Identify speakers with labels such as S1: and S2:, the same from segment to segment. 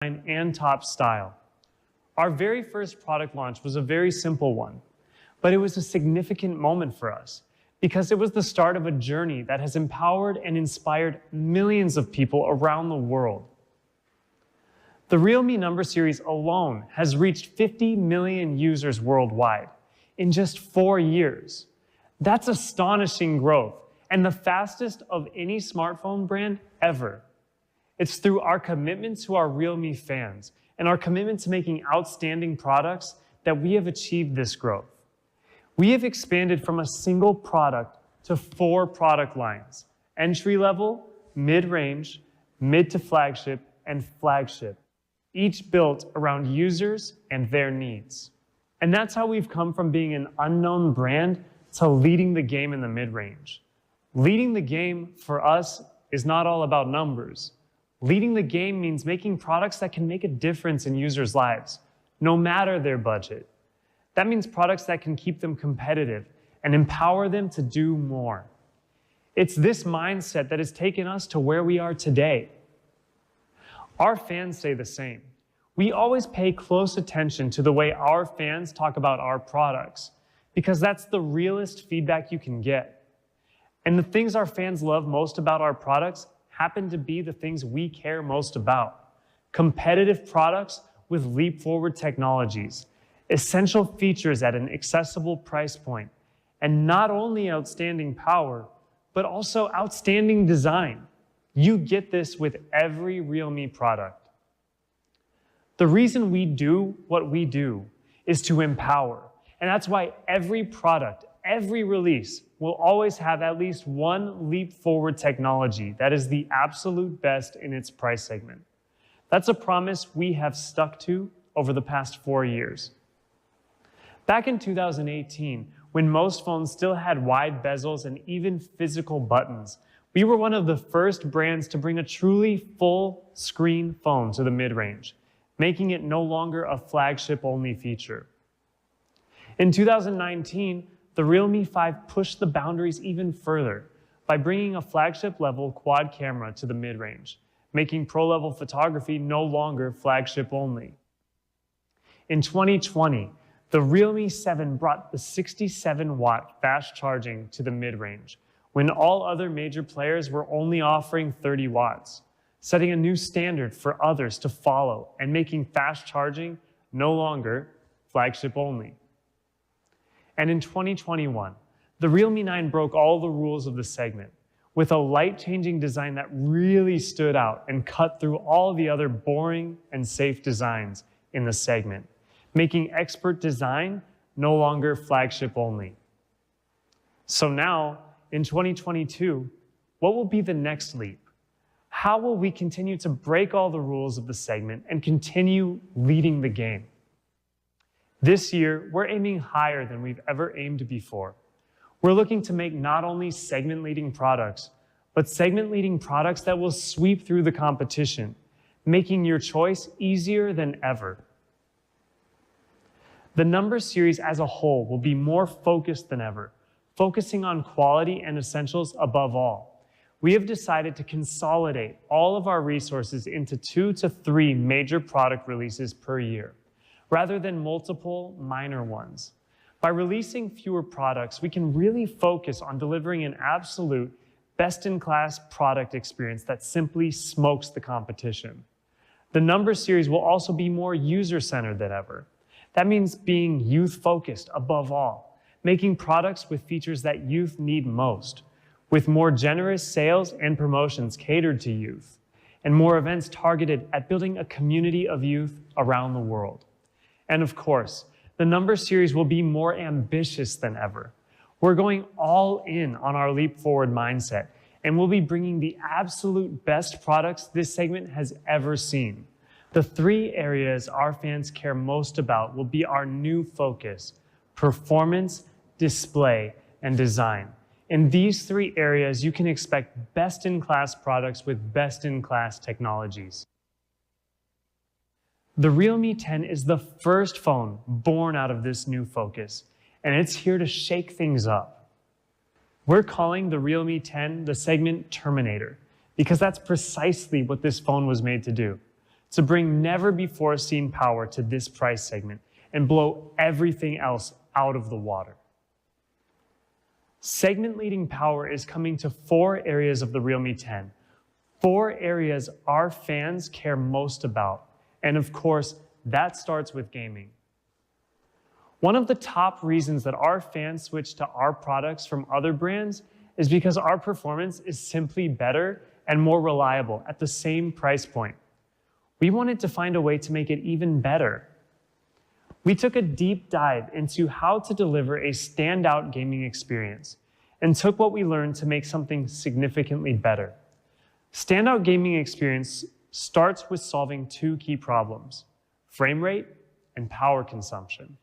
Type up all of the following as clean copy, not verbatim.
S1: and top style. Our very first product launch was a very simple one, but it was a significant moment for us because it was the start of a journey that has empowered and inspired millions of people around the world. The Realme Number Series alone has reached 50 million users worldwide in just 4 years. That's astonishing growth and the fastest of any smartphone brand ever. It's through our commitment to our Realme fans and our commitment to making outstanding products that we have achieved this growth. We have expanded from a single product to 4 product lines: entry-level, mid-range, mid to flagship, and flagship, each built around users and their needs. And that's how we've come from being an unknown brand to leading the game in the mid-range. Leading the game for us is not all about numbers. Leading the game means making products that can make a difference in users' lives, no matter their budget. That means products that can keep them competitive and empower them to do more. It's this mindset that has taken us to where we are today. Our fans say the same. We always pay close attention to the way our fans talk about our products because that's the realest feedback you can get. And the things our fans love most about our products happen to be the things we care most about. Competitive products with leap-forward technologies, essential features at an accessible price point, and not only outstanding power, but also outstanding design. You get this with every Realme product. The reason we do what we do is to empower, and that's why every product, every release will always have at least one leap-forward technology that is the absolute best in its price segment. That's a promise we have stuck to over the past 4 years. Back in 2018, when most phones still had wide bezels and even physical buttons, we were one of the first brands to bring a truly full-screen phone to the mid-range, making it no longer a flagship-only feature. In 2019, the Realme 5 pushed the boundaries even further by bringing a flagship-level quad camera to the mid-range, making pro-level photography no longer flagship-only. In 2020, the Realme 7 brought the 67-watt fast charging to the mid-range, when all other major players were only offering 30 watts, setting a new standard for others to follow and making fast charging no longer flagship-only. And in 2021, the Realme 9 broke all the rules of the segment with a light-changing design that really stood out and cut through all the other boring and safe designs in the segment, making expert design no longer flagship only. So now, in 2022, what will be the next leap? How will we continue to break all the rules of the segment and continue leading the game? This year, we're aiming higher than we've ever aimed before. We're looking to make not only segment-leading products, but segment-leading products that will sweep through the competition, making your choice easier than ever. The Number Series as a whole will be more focused than ever, focusing on quality and essentials above all. We have decided to consolidate all of our resources into 2 to 3 major product releases per year, rather than multiple minor ones. By releasing fewer products, we can really focus on delivering an absolute best-in-class product experience that simply smokes the competition. The Number Series will also be more user-centered than ever. That means being youth-focused above all, making products with features that youth need most, with more generous sales and promotions catered to youth, and more events targeted at building a community of youth around the world. And of course, the Number Series will be more ambitious than ever. We're going all in on our leap forward mindset, and we'll be bringing the absolute best products this segment has ever seen. The 3 areas our fans care most about will be our new focus: performance, display, and design. In these 3 areas, you can expect best-in-class products with best-in-class technologies. The Realme 10 is the first phone born out of this new focus, and it's here to shake things up. We're calling the Realme 10 the segment Terminator, because that's precisely what this phone was made to do: to bring never-before-seen power to this price segment and blow everything else out of the water. Segment-leading power is coming to 4 areas of the Realme 10. 4 areas our fans care most about. And of course, that starts with gaming. One of the top reasons that our fans switch to our products from other brands is because our performance is simply better and more reliable at the same price point. We wanted to find a way to make it even better. We took a deep dive into how to deliver a standout gaming experience and took what we learned to make something significantly better. Standout gaming experience starts with solving 2 key problems: frame rate and power consumption.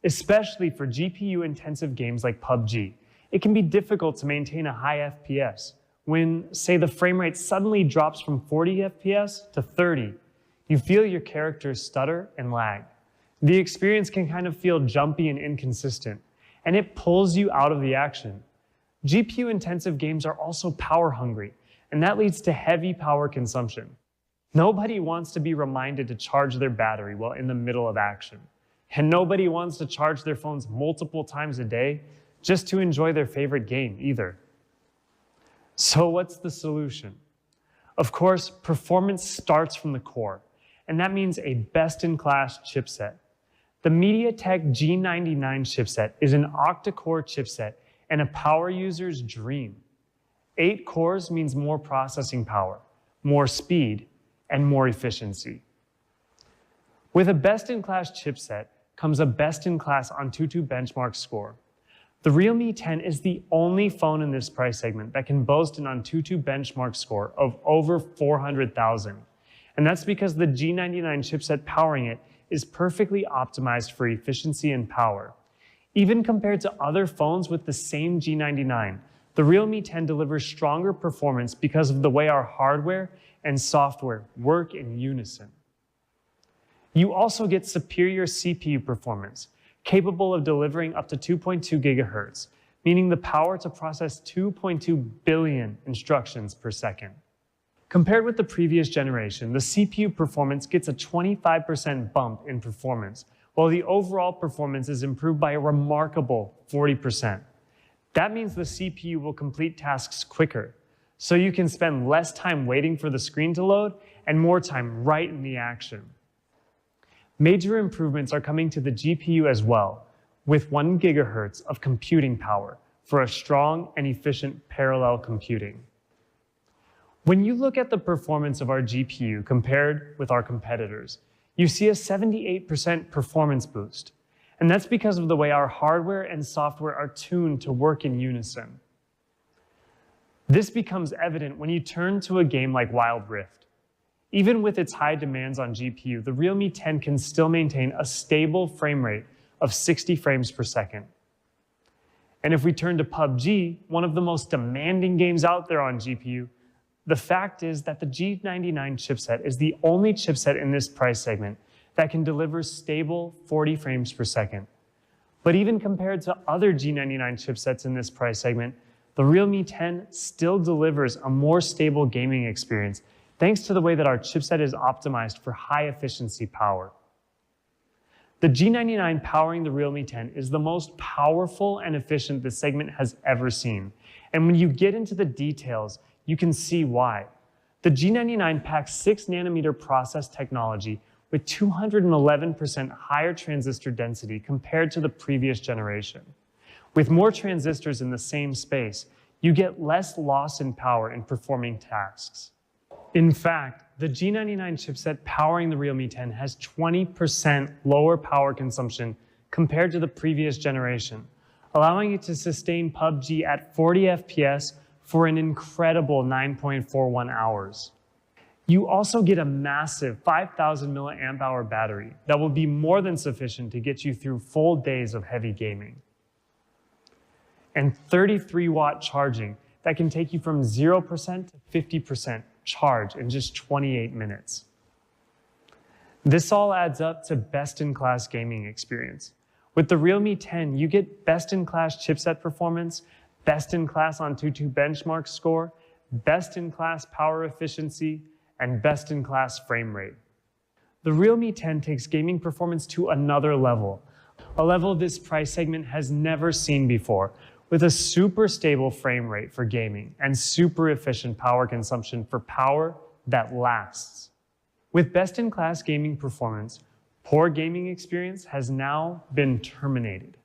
S1: Especially for GPU-intensive games like PUBG, it can be difficult to maintain a high FPS. When, say, the frame rate suddenly drops from 40 FPS to 30, you feel your characters stutter and lag. The experience can kind of feel jumpy and inconsistent, and it pulls you out of the action. GPU-intensive games are also power-hungry, and that leads to heavy power consumption. Nobody wants to be reminded to charge their battery while in the middle of action. And nobody wants to charge their phones multiple times a day just to enjoy their favorite game either. So what's the solution? Of course, performance starts from the core, and that means a best-in-class chipset. The MediaTek G99 chipset is an octa-core chipset and a power user's dream. 8 cores means more processing power, more speed, and more efficiency. With a best-in-class chipset comes a best-in-class AnTuTu benchmark score. The Realme 10 is the only phone in this price segment that can boast an AnTuTu benchmark score of over 400,000. And that's because the G99 chipset powering it is perfectly optimized for efficiency and power. Even compared to other phones with the same G99, the Realme 10 delivers stronger performance because of the way our hardware and software work in unison. You also get superior CPU performance, capable of delivering up to 2.2 gigahertz, meaning the power to process 2.2 billion instructions per second. Compared with the previous generation, the CPU performance gets a 25% bump in performance, while the overall performance is improved by a remarkable 40%. That means the CPU will complete tasks quicker, so you can spend less time waiting for the screen to load and more time right in the action. Major improvements are coming to the GPU as well, with 1 gigahertz of computing power for a strong and efficient parallel computing. When you look at the performance of our GPU compared with our competitors, you see a 78% performance boost. And that's because of the way our hardware and software are tuned to work in unison. This becomes evident when you turn to a game like Wild Rift. Even with its high demands on GPU, the Realme 10 can still maintain a stable frame rate of 60 frames per second. And if we turn to PUBG, one of the most demanding games out there on GPU, the fact is that the G99 chipset is the only chipset in this price segment that can deliver stable 40 frames per second. But even compared to other G99 chipsets in this price segment, the Realme 10 still delivers a more stable gaming experience thanks to the way that our chipset is optimized for high efficiency power. The G99 powering the Realme 10 is the most powerful and efficient this segment has ever seen. And when you get into the details, you can see why. The G99 packs 6nm process technology with 211% higher transistor density compared to the previous generation. With more transistors in the same space, you get less loss in power in performing tasks. In fact, the G99 chipset powering the Realme 10 has 20% lower power consumption compared to the previous generation, allowing it to sustain PUBG at 40 FPS for an incredible 9.41 hours. You also get a massive 5,000 mAh battery that will be more than sufficient to get you through full days of heavy gaming. And 33-watt charging that can take you from 0% to 50% charge in just 28 minutes. This all adds up to best-in-class gaming experience. With the Realme 10, you get best-in-class chipset performance, best-in-class AnTuTu benchmark score, best-in-class power efficiency, and best-in-class frame rate. The Realme 10 takes gaming performance to another level, a level this price segment has never seen before, with a super stable frame rate for gaming and super efficient power consumption for power that lasts. With best-in-class gaming performance, poor gaming experience has now been terminated.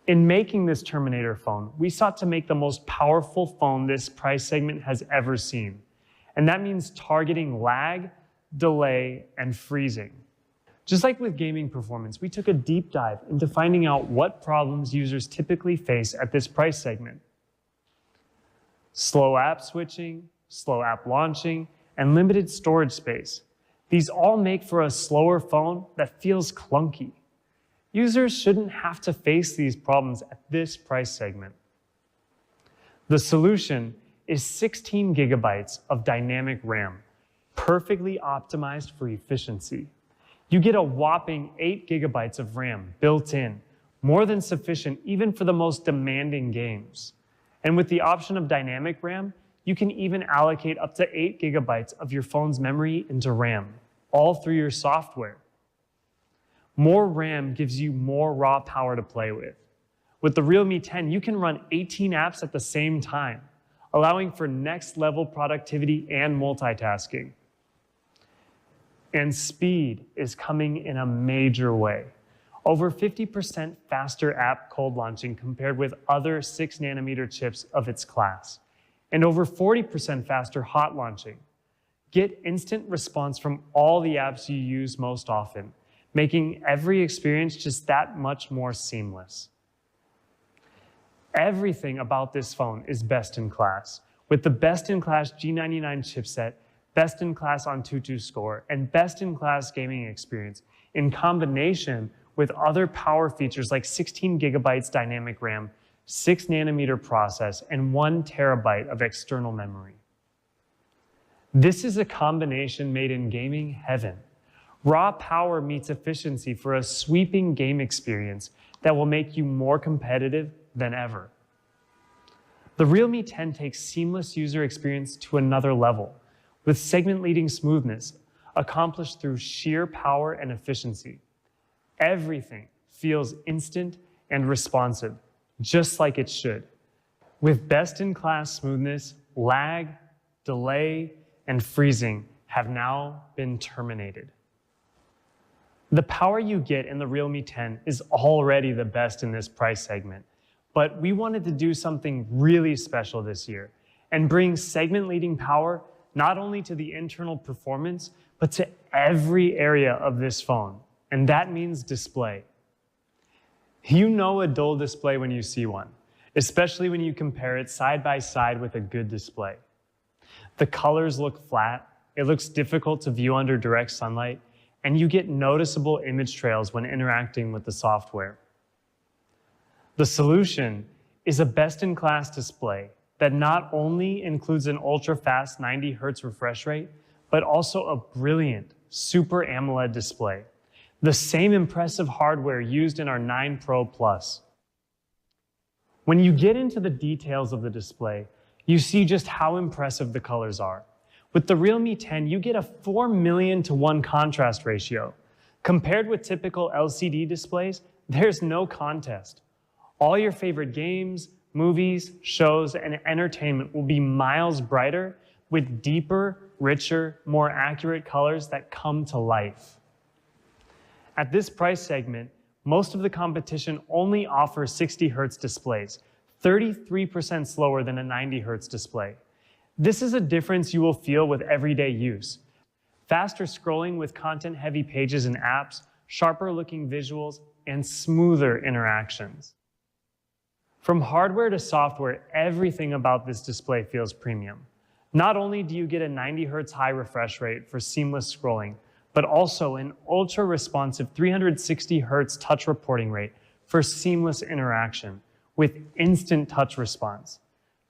S1: In making this Terminator phone, we sought to make the most powerful phone this price segment has ever seen. And that means targeting lag, delay, and freezing. Just like with gaming performance, we took a deep dive into finding out what problems users typically face at this price segment. Slow app switching, slow app launching, and limited storage space. These all make for a slower phone that feels clunky. Users shouldn't have to face these problems at this price segment. The solution is 16 gigabytes of dynamic RAM, perfectly optimized for efficiency. You get a whopping 8 gigabytes of RAM built in, more than sufficient even for the most demanding games. And with the option of dynamic RAM, you can even allocate up to 8 gigabytes of your phone's memory into RAM, all through your software. More RAM gives you more raw power to play with. With the Realme 10, you can run 18 apps at the same time, allowing for next-level productivity and multitasking. And speed is coming in a major way. Over 50% faster app cold launching compared with other 6nm chips of its class, and over 40% faster hot launching. Get instant response from all the apps you use most often, making every experience just that much more seamless. Everything about this phone is best in class, with the best-in-class G99 chipset, best-in-class AnTuTu score, and best-in-class gaming experience in combination with other power features like 16 gigabytes dynamic RAM, 6nm process, and 1 terabyte of external memory. This is a combination made in gaming heaven. Raw power meets efficiency for a sweeping game experience that will make you more competitive than ever. The Realme 10 takes seamless user experience to another level, with segment-leading smoothness, accomplished through sheer power and efficiency. Everything feels instant and responsive, just like it should. With best-in-class smoothness, lag, delay, and freezing have now been terminated. The power you get in the Realme 10 is already the best in this price segment, but we wanted to do something really special this year and bring segment-leading power not only to the internal performance, but to every area of this phone, and that means display. You know a dull display when you see one, especially when you compare it side by side with a good display. The colors look flat, it looks difficult to view under direct sunlight, and you get noticeable image trails when interacting with the software. The solution is a best-in-class display that not only includes an ultra-fast 90 Hz refresh rate, but also a brilliant Super AMOLED display, the same impressive hardware used in our 9 Pro Plus. When you get into the details of the display, you see just how impressive the colors are. With the Realme 10, you get a 4,000,000:1 contrast ratio. Compared with typical LCD displays, there's no contest. All your favorite games, movies, shows, and entertainment will be miles brighter with deeper, richer, more accurate colors that come to life. At this price segment, most of the competition only offers 60 Hz displays, 33% slower than a 90 Hz display. This is a difference you will feel with everyday use. Faster scrolling with content-heavy pages and apps, sharper-looking visuals, and smoother interactions. From hardware to software, everything about this display feels premium. Not only do you get a 90 Hz high refresh rate for seamless scrolling, but also an ultra-responsive 360 Hz touch reporting rate for seamless interaction with instant touch response.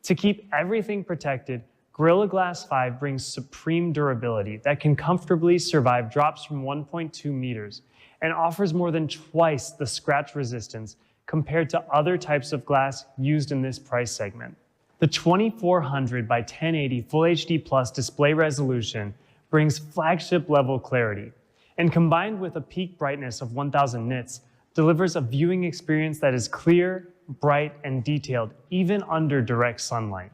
S1: To keep everything protected, Gorilla Glass 5 brings supreme durability that can comfortably survive drops from 1.2 meters and offers more than twice the scratch resistance compared to other types of glass used in this price segment. The 2400 by 1080 Full HD Plus display resolution brings flagship level clarity, and combined with a peak brightness of 1000 nits, delivers a viewing experience that is clear, bright, and detailed even under direct sunlight.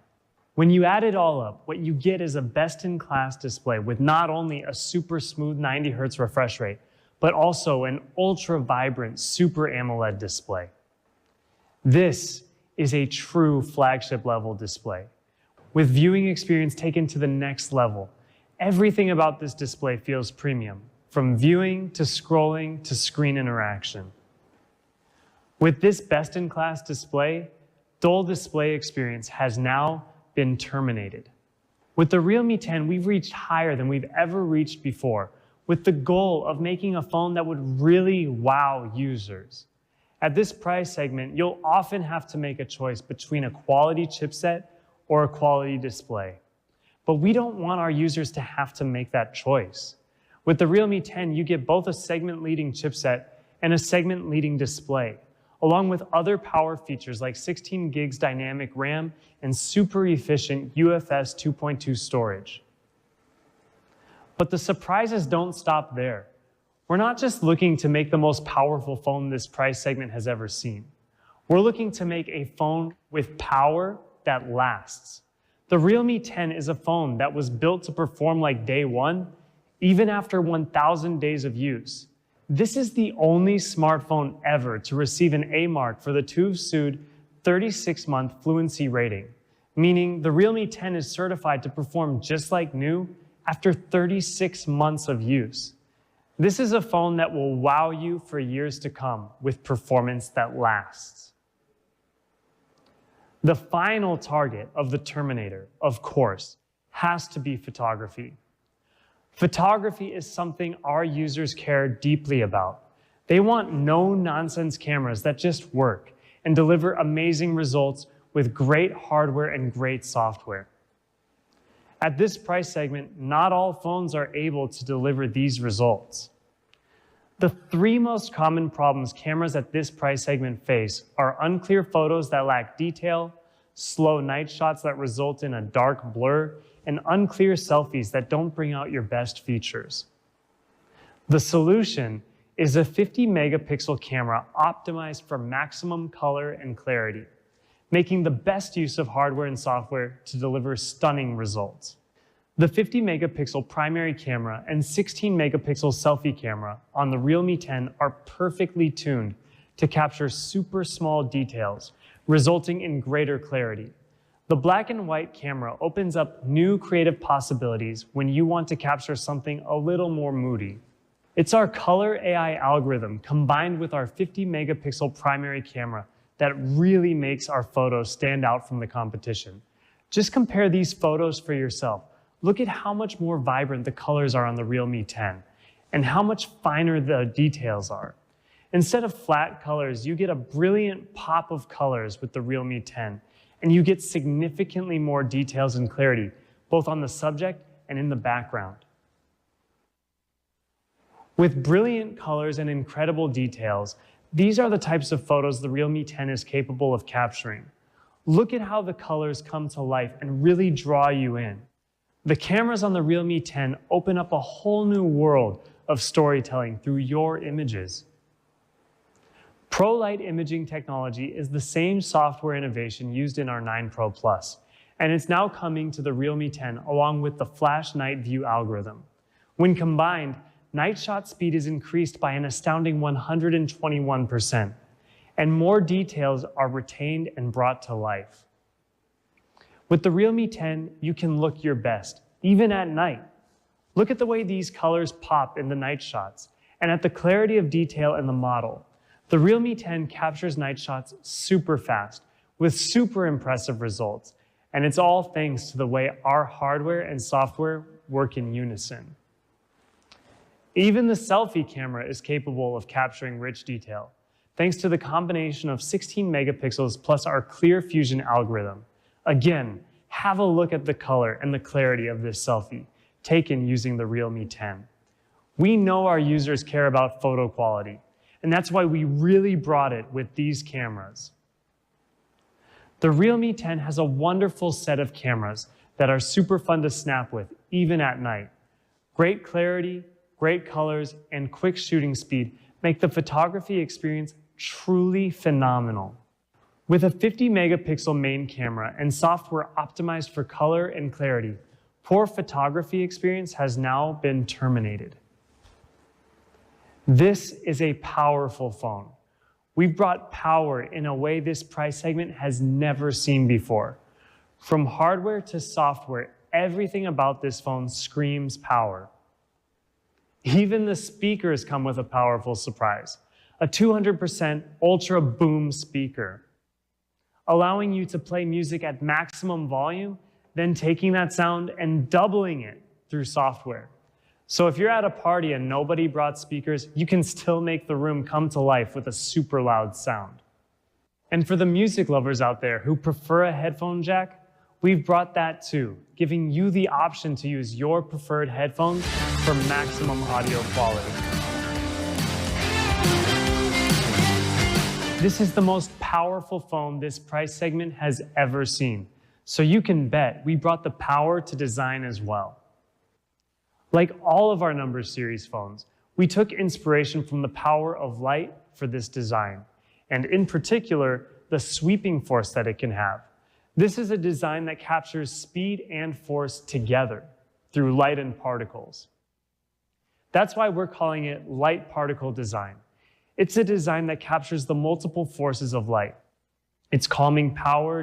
S1: When you add it all up, what you get is a best-in-class display with not only a super smooth 90 Hz refresh rate, but also an ultra-vibrant Super AMOLED display. This is a true flagship level display. With viewing experience taken to the next level, everything about this display feels premium, from viewing to scrolling to screen interaction. With this best-in-class display, dull display experience has now been terminated. With the Realme 10, we've reached higher than we've ever reached before, with the goal of making a phone that would really wow users. At this price segment, you'll often have to make a choice between a quality chipset or a quality display. But we don't want our users to have to make that choice. With the Realme 10, you get both a segment-leading chipset and a segment-leading display, along with other power features like 16 gigs dynamic RAM and super efficient UFS 2.2 storage. But the surprises don't stop there. We're not just looking to make the most powerful phone this price segment has ever seen. We're looking to make a phone with power that lasts. The Realme 10 is a phone that was built to perform like day one, even after 1,000 days of use. This is the only smartphone ever to receive an A mark for the TÜV SÜD 36-month fluency rating, meaning the Realme 10 is certified to perform just like new after 36 months of use. This is a phone that will wow you for years to come with performance that lasts. The final target of the Terminator, of course, has to be photography. Photography is something our users care deeply about. They want no-nonsense cameras that just work and deliver amazing results with great hardware and great software. At this price segment, not all phones are able to deliver these results. The three most common problems cameras at this price segment face are unclear photos that lack detail, slow night shots that result in a dark blur, and unclear selfies that don't bring out your best features. The solution is a 50-megapixel camera optimized for maximum color and clarity, making the best use of hardware and software to deliver stunning results. The 50-megapixel primary camera and 16-megapixel selfie camera on the Realme 10 are perfectly tuned to capture super small details, resulting in greater clarity. The black and white camera opens up new creative possibilities when you want to capture something a little more moody. It's our color AI algorithm combined with our 50-megapixel primary camera that really makes our photos stand out from the competition. Just compare these photos for yourself. Look at how much more vibrant the colors are on the Realme 10 and how much finer the details are. Instead of flat colors, you get a brilliant pop of colors with the Realme 10, and you get significantly more details and clarity, both on the subject and in the background. With brilliant colors and incredible details, these are the types of photos the Realme 10 is capable of capturing. Look at how the colors come to life and really draw you in. The cameras on the Realme 10 open up a whole new world of storytelling through your images. ProLight imaging technology is the same software innovation used in our 9 Pro Plus, and it's now coming to the Realme 10 along with the Flash Night View algorithm. When combined, night shot speed is increased by an astounding 121%, and more details are retained and brought to life. With the Realme 10, you can look your best, even at night. Look at the way these colors pop in the night shots, and at the clarity of detail in the model. The Realme 10 captures night shots super fast, with super impressive results, and it's all thanks to the way our hardware and software work in unison. Even the selfie camera is capable of capturing rich detail, thanks to the combination of 16 megapixels plus our Clear Fusion algorithm. Again, have a look at the color and the clarity of this selfie, taken using the Realme 10. We know our users care about photo quality, and that's why we really brought it with these cameras. The Realme 10 has a wonderful set of cameras that are super fun to snap with, even at night. Great clarity, great colors, and quick shooting speed make the photography experience truly phenomenal. With a 50 megapixel main camera and software optimized for color and clarity, poor photography experience has now been terminated. This is a powerful phone. We've brought power in a way this price segment has never seen before. From hardware to software, everything about this phone screams power. Even the speakers come with a powerful surprise, a 200% ultra boom speaker, allowing you to play music at maximum volume, then taking that sound and doubling it through software. So if you're at a party and nobody brought speakers, you can still make the room come to life with a super loud sound. And for the music lovers out there who prefer a headphone jack, we've brought that too, giving you the option to use your preferred headphones for maximum audio quality. This is the most powerful phone this price segment has ever seen. So you can bet we brought the power to design as well. Like all of our Number Series phones, we took inspiration from the power of light for this design, and in particular, the sweeping force that it can have. This is a design that captures speed and force together through light and particles. That's why we're calling it light particle design. It's a design that captures the multiple forces of light. Its calming power